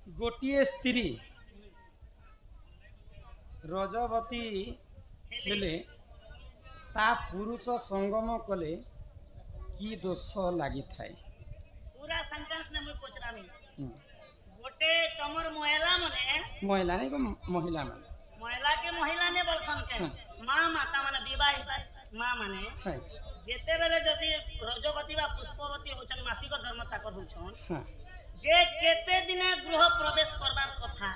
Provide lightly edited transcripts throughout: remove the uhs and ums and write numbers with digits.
गोटे स्त्री रजवती हेले ता पुरुष संगम कले की दोष लगी थाए पूरा सेंटेंस ने मुई पचरामी गोटे तमर महिला मने महिला नहीं महिला मान महिला के महिला ने बोलसन के मां माता माने विवाहिता मां माने जेते बेले जदी रजवती बा पुष्पवती होचन मासिक धर्म ताकर होचन जे केते दिने गृह प्रवेश करबार कथा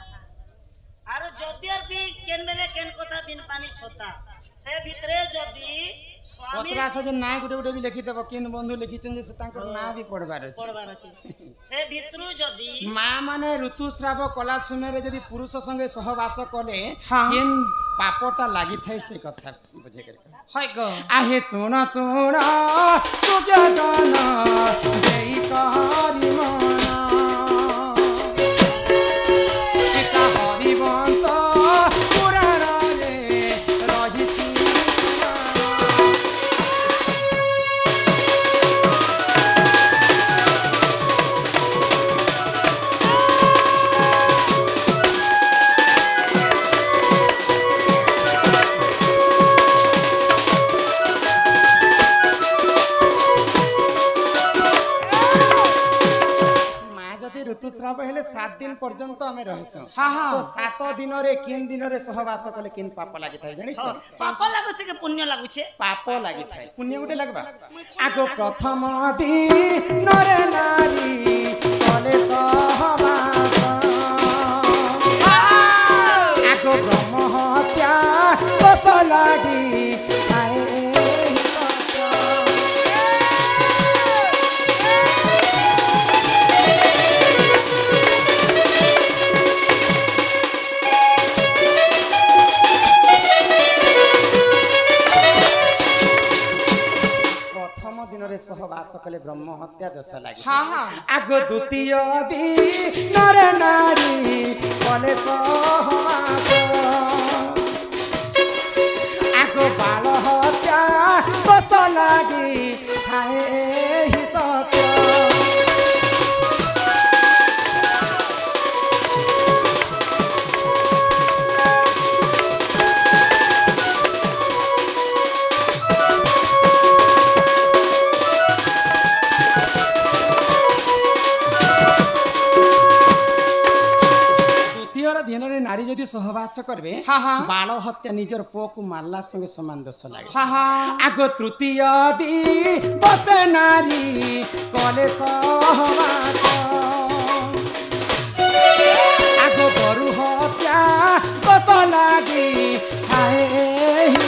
आरो जदी आर भी केन बेले केन कथा बिन पानी छोता से भितरे जदी स्वामी पत्रा से ना गुटे गुटे भी लिखि देबो केन बंधु लिखिचन जे से तांकर ना भी पढ़बार अछि से भितरु जदी मां माने ऋतुस्राव कला समय रे जदी पुरुष संगे सहवास कले केन पापटा लागि थाए से कथा बुझे कर हाय ग आहे सुना सुना सुज्ञा जाना जय कारी माना पिता हरि वंश पुराण रे रहिछि ऋतुस्राव हेले 7 दिन पर्यंत आमे रहसु तो 7 दिन रे किन दिन रे सहवास कले किन पाप लागि थाए जानि छ पाप लागु से के पुण्य लागु छे पाप लागि थाए पुण्य गुटे लागबा आगो प्रथम दिन रे नारी कले सहवास आगो ब्रह्म हत्या दोष लागि थाए सहवास कले ब्रह्म हत्या दोष लगे आगो द्वितीय दिन नारी कले सहवास आगो बाल हत्या दोष लगे थाए ही सत्य नारी जदि सहवास करबे बाल हत्या निजर पो को मारला संगे समान दोष लागे आगो तृतीय दिवस नारी कले सहवास आगो गरु हत्या दोष लागे थाए ही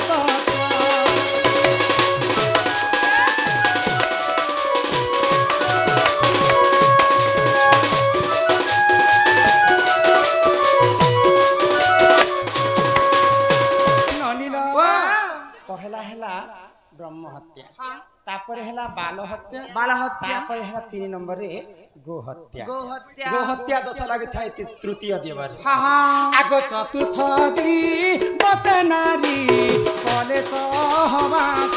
ब्रह्म हत्या तापर हेला बाल हत्या तापर हेला 3 नंबर रे गो हत्या दोष लागि थाए तृतीय देवर आगो चतुर्थ दिवस नारी कले सहवास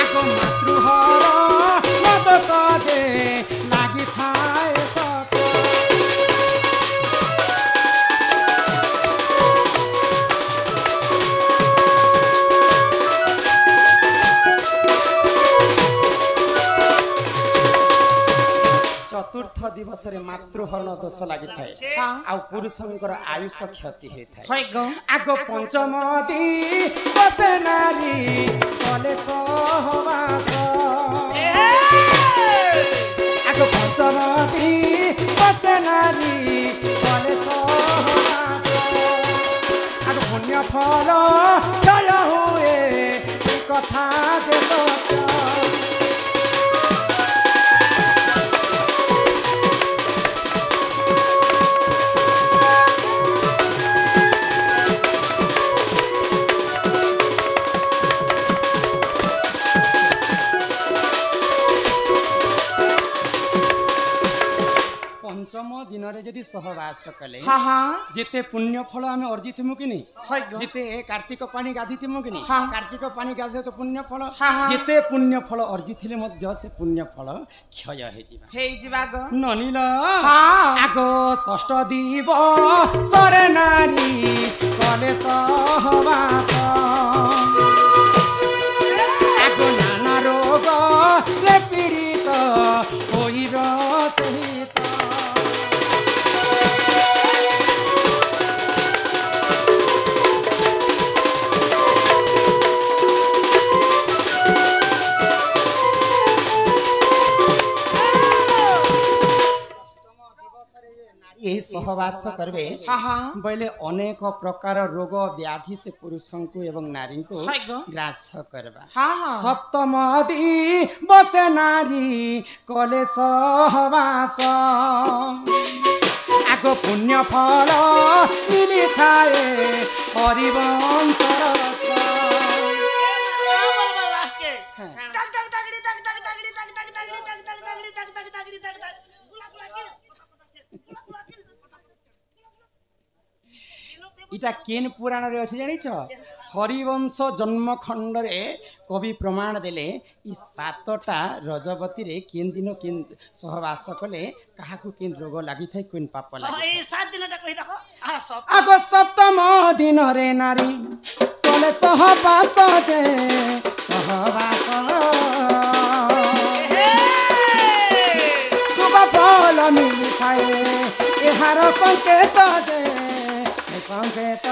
आगो मातृहर मत सजे लागि थाए चतुर्थ दिवस रे मातृहरण दोष लागि थाए आ पुरुषंकर आयुष क्षति हे थाए आगो पंचम दिवस नारी कले सहवास आगो पंचम दिवस नारी कले सहवास आगो पुण्य फल क्षय हुए कथा जे सत्य पंचम दिन रे जदि सहवास कले हाँ हाँ जेते पुण्य फल आमे अर्जितमु कि नहीं हाय गो जेते कार्तिक पानी गाधितिमु कि नहीं हाँ। कार्तिक पानी गाधे तो पुण्य फल हाँ, हाँ। जेते पुण्य फल अर्जिथिले मध्य से पुण्य फल क्षय हे जिबा हे जिबा गो ननिल हाँ आगो षष्ठ दिवस सरे नारी कले सहवास आगो नाना रोग रे पीड़ित होइब सहित यही सहवास करबे हाँ हाँ बोले अनेक प्रकार रोग व्याधि से पुरुषों को एवं नारी को हाय गो ग्रास करबा हाँ हाँ सप्तम दिवस नारी कले सहवास आगो पुण्य फल मिली थाए हरिवंश रस लास्ट के हाँ। तक तक तगड़ी तक तक तगड़ी तक तक तगड़ी तक तक तगड़ी तक तक तगड़ी तक तक इटा केन पुराण रे अछि जानिछ हरिवंश जन्म खंड रे कवि प्रमाण देले ई सातटा रजवती रे केन दिन केन सहवास कले काहाकू केन रोग लागि थाय कोन पाप लागि ए 7 दिनटा कहि राखो आ सब आगो सप्तम दिन रे नारी कले सहवास जे सहवास शुभ फल मिली थाए एहार संकेत जे संकेत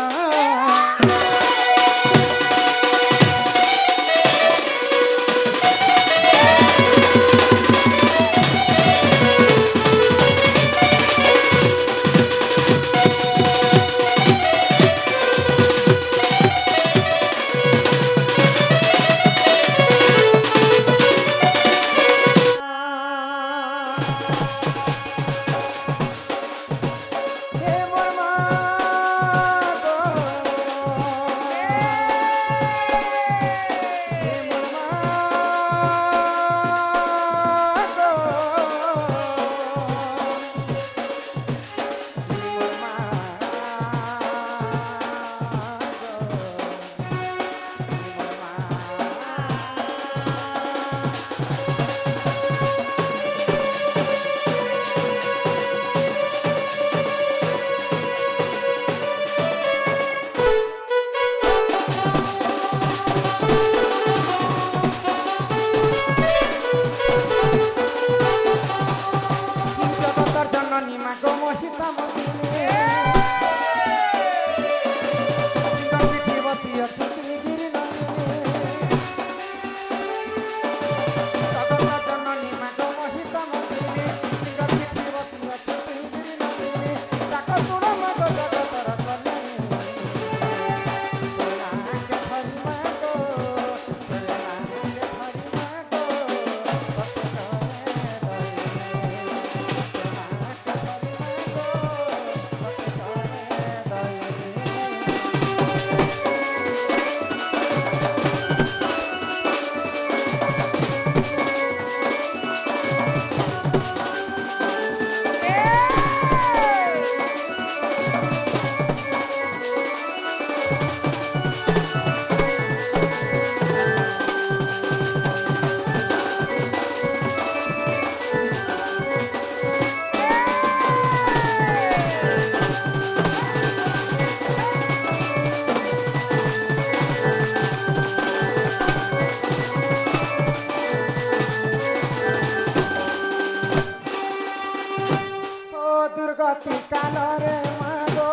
दुर्गति काल रे मागो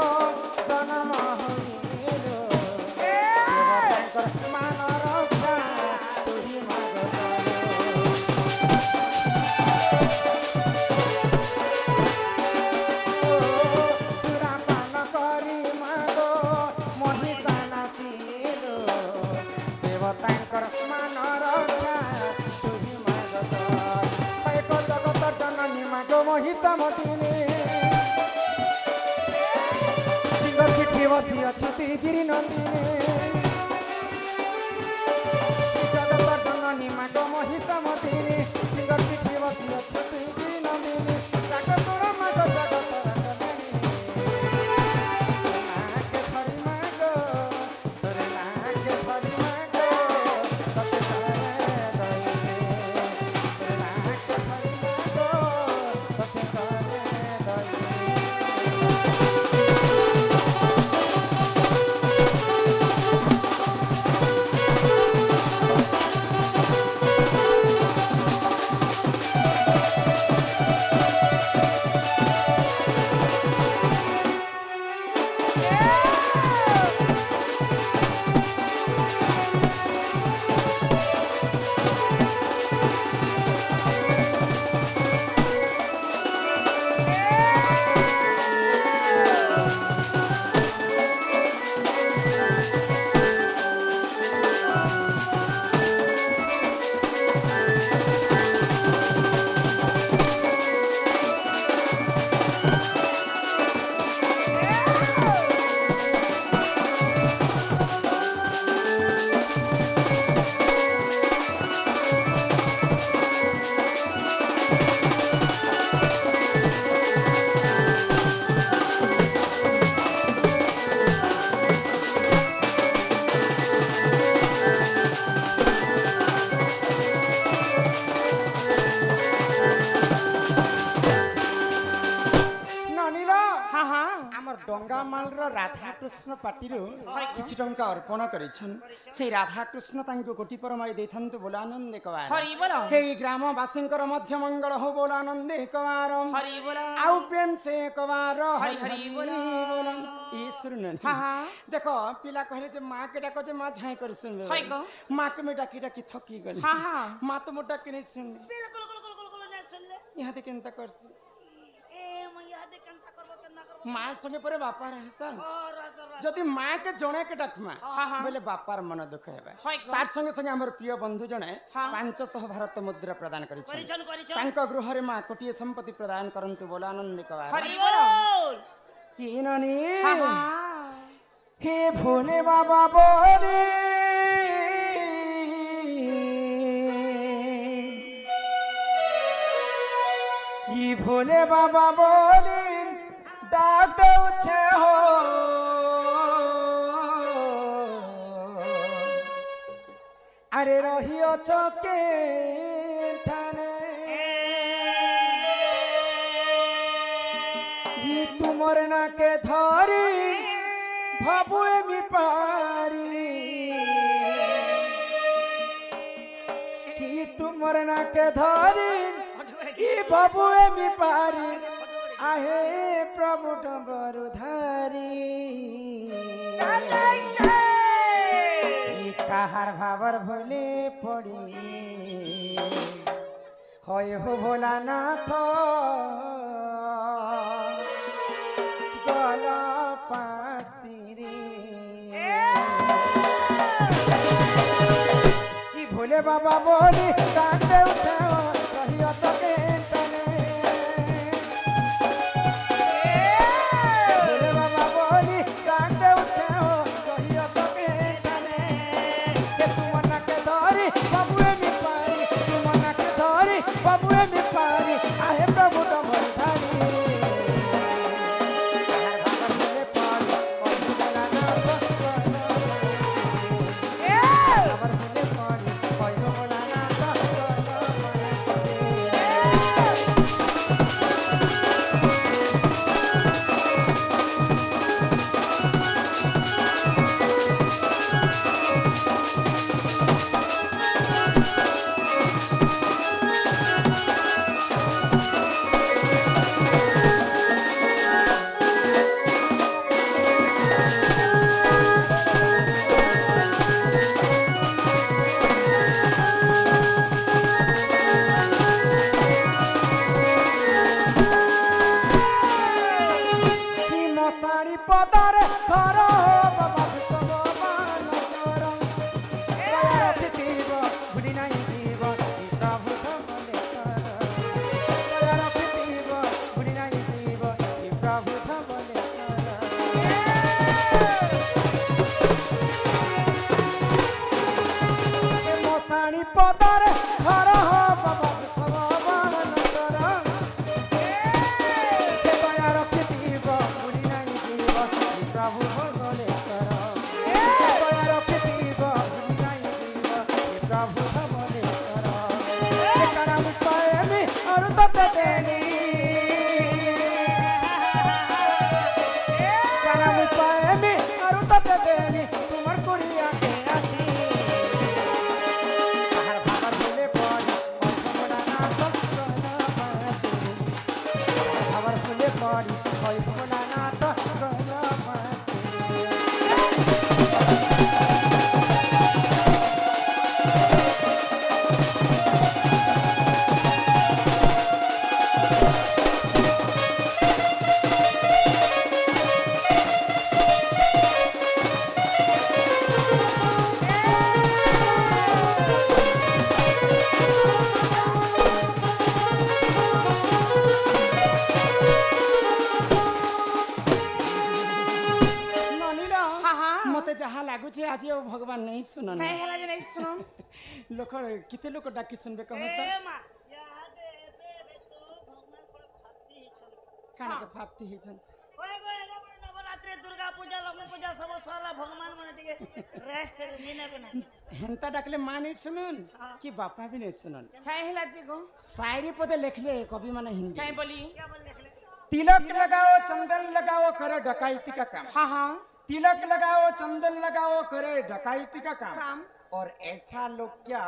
जन्म होइलो मान रक्षा तुही मागो सुरा पान करी मागो महिषा नासिलो देवतांकर मान रक्षा तुही मागो एक जगत जननी मागो महिषा मतिनी बसी अछती गिरी नंदिनी जगत जननी मागो महिषा मतिनी सिंगर पीछे बसी अछती गिरी नंदिनी ताक सुर मागो ମାଲର ରାଧା କୃଷ୍ଣ ପାଟିରୁ କିଛି ଟଙ୍କା ଅର୍ପଣ କରିଛନ୍ ସେଇ ରାଧା କୃଷ୍ଣ ତାଙ୍କୁ କୋଟି ପରମାଇ ଦେଇଥାନ୍ତୁ ବୋଲ ଆନନ୍ଦ କବାର ହେଇ ଗ୍ରାମବାସୀଙ୍କର ମଧ୍ୟ ମଙ୍ଗଳ ହଉ ବୋଲ ଆନନ୍ଦ କବାର ଆଉ ପ୍ରେମ ସେ କବାର ହରି ହରି ବୋଲ ଈଶ୍ୱର ଦେଖ ପିଲା କହିଲେ ଯେ ମା କେ ଡାକ ଯେ ମା ଝାଇ କରି ଶୁଣିବେ ମା କେ ମେ ଡାକି ଡାକି ଥକି ଗଲି ମା ତ ମୋ ଡାକି ନେଇ ଶୁଣିଲେ ইহাতে কেনতা করছি মা সঙ্গে পরে বাপার হেসন যদি মাকে জনেকে ডাকমা বলে বাপার মন দুঃখ হবে তার সঙ্গে সঙ্গে আমার প্রিয় বন্ধু জনে 500 ভারত মুদ্রা প্রদান করেছেন তাঙ্ক গৃহরে মা কোটিয়ে সম্পত্তি প্রদান করন্তু বলে আনন্দ কবার হরি বল ইননি হে ভোলে বাবা বলে भोले बाबा बोली डाक दे हो अरे रहियो चौके ठाने ही तुमर ना के धरी भाबुए मी पारी ही तुमर ना के धरी बाबुए मी पारी आहे प्रभु डबरु धारी काहार भावर भोले पड़ी होय हो भोलानाथ गला पासिरी भोले बाबा बोली डाक दे उठाओ रहियो चके टने भोले बाबा बोली डाक दे उठाओ रहियो चके टने के तुम ना के धरी बाबूए मी पारी तुम ना के धरी बाबूए मी पारी आहे प्रभु डबल धारी आज भगवान नहीं सुनन लोक किते लोक डाकी सुनबे कह त काना के फाप्ती हिछन ओए गो एना पर नवरात्रि दुर्गा पूजा लक्ष्मी पूजा सब सारा भगवान माने टिके रेस्ट दिने बना हेंता डाकले मां नहीं सुनन कि बापा भी नहीं सुनन काहे हला जे गो शायरी पदे लिखले कवि माने हिंदी काहे बोली क्या बोल लिखले तिलक लगाओ चंदन लगाओ करे डकैती का काम। हाँ हाँ तिलक लगाओ चंदन लगाओ करे डकैती का काम। और ऐसा लोग क्या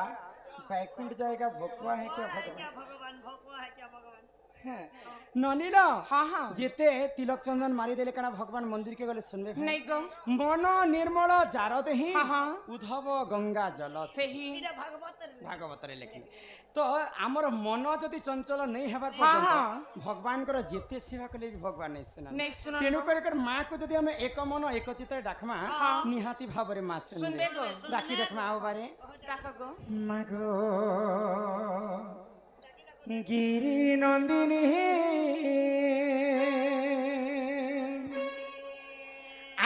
बैकुंठ जाएगा भोकवा है क्या भगवान? क्या भगवान भोकवा है क्या भगवान? ननी ना हाँ हाँ जेते तिलक चंदन मारी देले कना भगवान मंदिर के गले सुनबे नहीं गो मन निर्मल जार देहि हाँ हाँ उद्धव गंगा जल सही भागवत रे लेखि तो आमर मन जदि चंचल नहीं हेबार हाँ, पर्यंत भगवान कर जेते सेवा कले भी भगवान नहीं सुना तेनु कर मां को जदि हम एक मन एक चित्त डाकमा निहाती भाबरे मां सुनबे डाकी देखमा आओ बारे डाका गो मां गो गिरी नंदिनी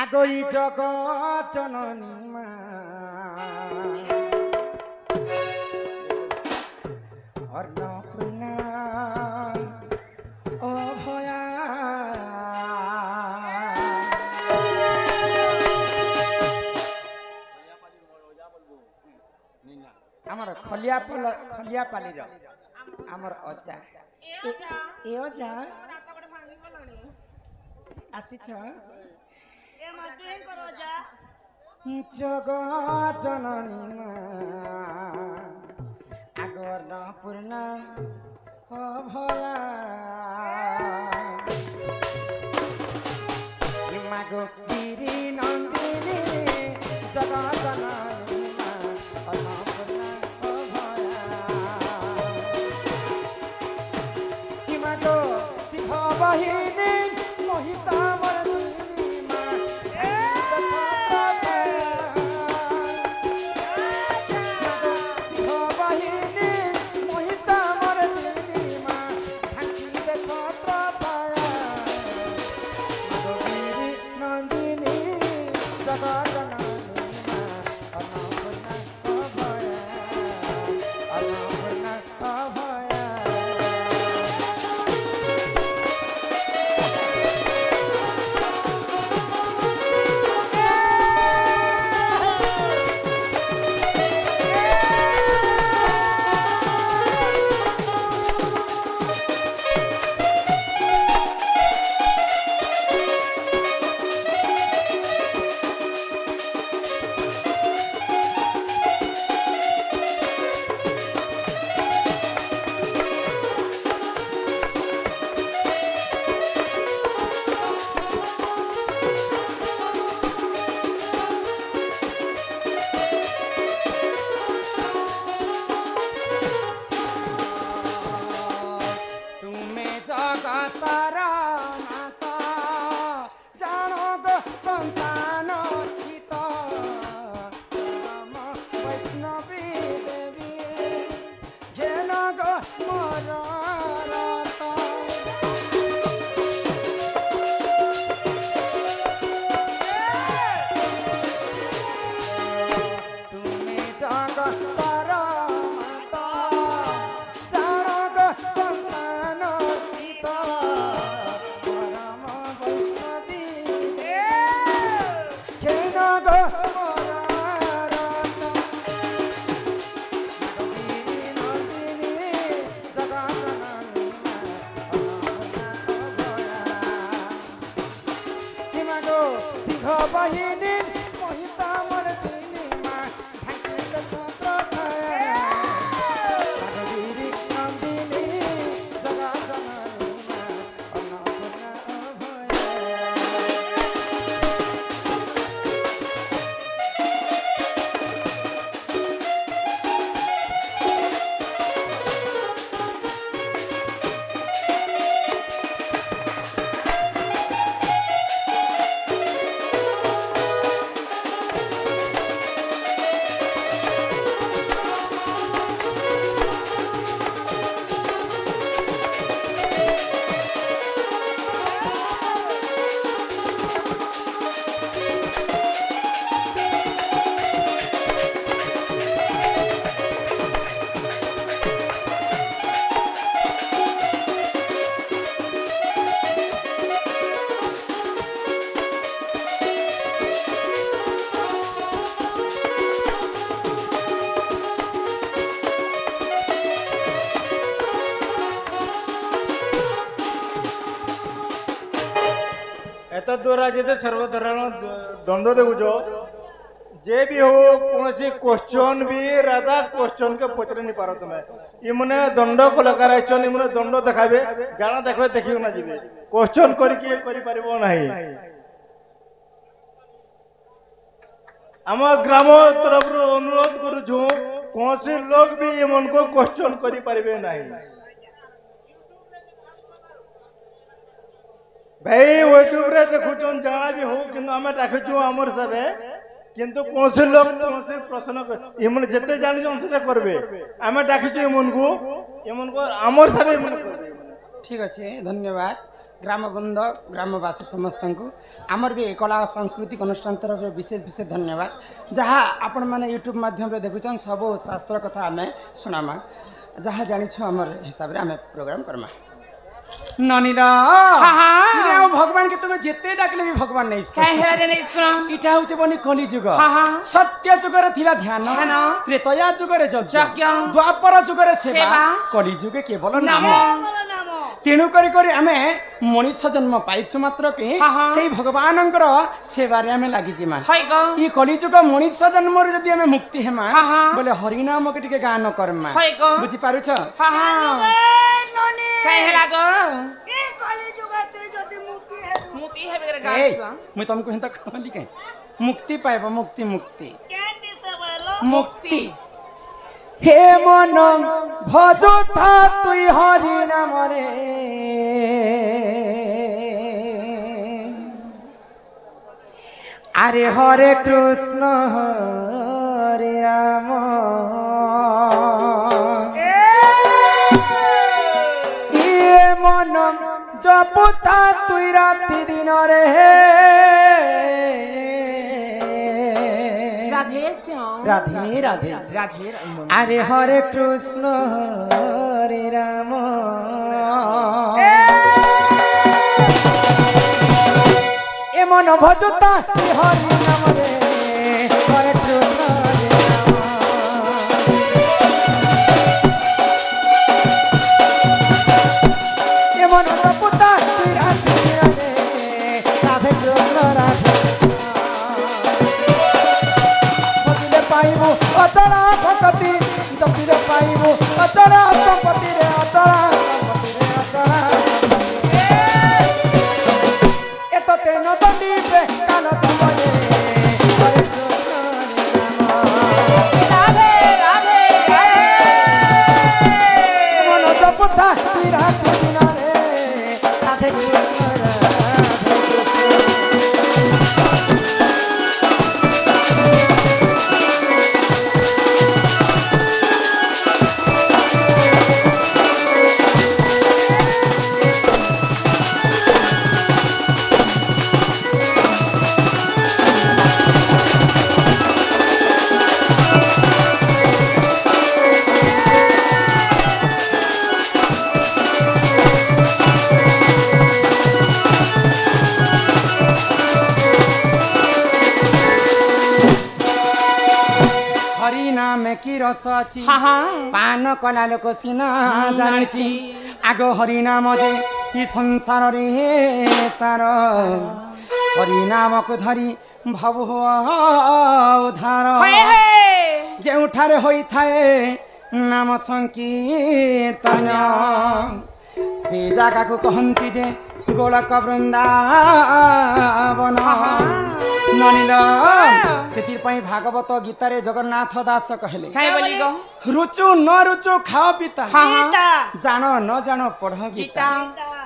आगई जगत जननी मां अन्नपूर्णा अभया आमर खलिया पाली आमर अजा ए अजा आसी छ जगत जननी आगर पूर्णा अभया मागो गिरी नंदिनी जगत जननी अन्नपूर्णा अभया हिमागो सिंह बहिनी महिषा बहिनी महिषा मर्दिनी मां ढाकी छत्र छाया गिरी नंदिनी जगत जननी मां अन्नपूर्णा अभया एत दूर आज सर्वसाधारण दंड देखुच जे भी हो कौन क्वेश्चन भी राधा क्वेश्चन के पचर नहीं पार तुम्हें इमने दंड कलाकार आइछन इमने दंड देखाबे गाना देखबे देखियो ना जीवे क्वेश्चन करके करि परिबो नाही आम ग्राम तरफ अनुरोध करूँ कौन से लोग भी एमन को क्वेश्चन करि परिबे नाही भाई यूट्यूब रे देखुचन जहाँ भी हो किंतु आम डाकुचु आमर सबे किंतु कौन से लोग कौन से प्रश्न इमन जिते जानी से करबे आम डाकुचु एमन को आमर सबे ठीक अच्छे धन्यवाद ग्राम बंध ग्रामवासी समस्त को आमर भी कला सांस्कृतिक अनुष्ठान तरफ विशेष विशेष धन्यवाद जहाँ आपण मैंने यूट्यूब माध्यम देखुचन सब शास्त्र कथा आम शुणामा जहाँ जानिछु आमर हिसाब रे आम प्रोग्राम करमा ननीला भगवान के तुम्हें जिते डाकले भी भगवान नहीं इटा होचे बनी कली जुग सत्य जुगरे थिला ध्यान त्रेतया जुगरे यज्ञ द्वापर जुगरे सेवा कली जुगे केवल नाम तेणु करी करी आमे मनुष्य जन्म पाइछु मात्र के सेही भगवानंकर सेवा रे आमे लागि जिमा ई कली जुग मनुष्य जन्म रे जदी आमे मुक्ति हेमा बोले हरि नाम के टिके गान करमा बुझी पारु छ मुई तुमको हिंता कहली के मुक्ति पाइबो मुक्ति मुक्ति मुक्ति हे मन भजो था तुई हरि नाम रे अरे हरे कृष्ण हरे राम ये मन जपुता तुई राति दिन रे राधे राधे राधे अरे हरे कृष्ण हरे राम ए मन भजता हरि नाम रे हरे कृष्ण हरे राम ए मन जपुता राधे राधे राधे कृष्ण राधे अचरा भक्ति जपिरे पाइबो अचरा संपत्ति रे अचरा अचरा एतो तेनो दंडी पे कान चमये हरे कृष्ण राधे राधे मन जपता राधे दिन रे राधे कृष्ण राधे कृष्ण की रस अछि पान कला लोक सिना जानिछि आगो हरि नाम जे ई संसार रे सार हरि नाम को धरी भव उधार जेउठारे होई थाए नाम संकीर्तन से जागा को कहंती जे गोलक वृंदावन ननिल सेतिर पई भागवत गीता रे जगन्नाथ दास कहले काय बोली गो रुचु न रुचु खाओ पीता जान न जान पढ़ गीता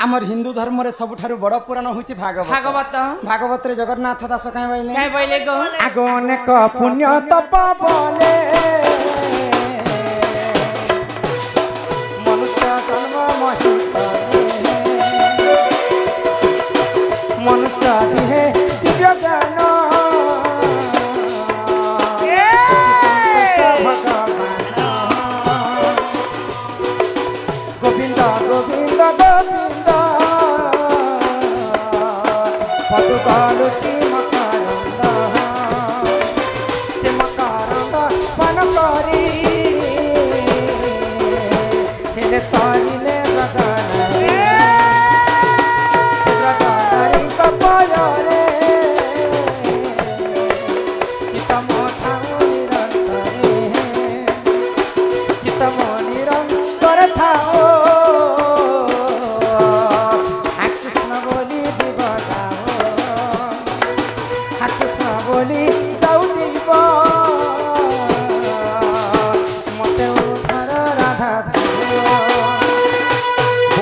हमर हिंदू धर्म रे सबठारु बड़ पुराण होछि भागवत भागवत रे जगन्नाथ दास काय बोले गो आगो अनेक पुण्य तप बोले मनुष्य जन्म महित मनुष्य देहे दिव्य ज्ञान गोविंद गोविंद गोविंद पदुका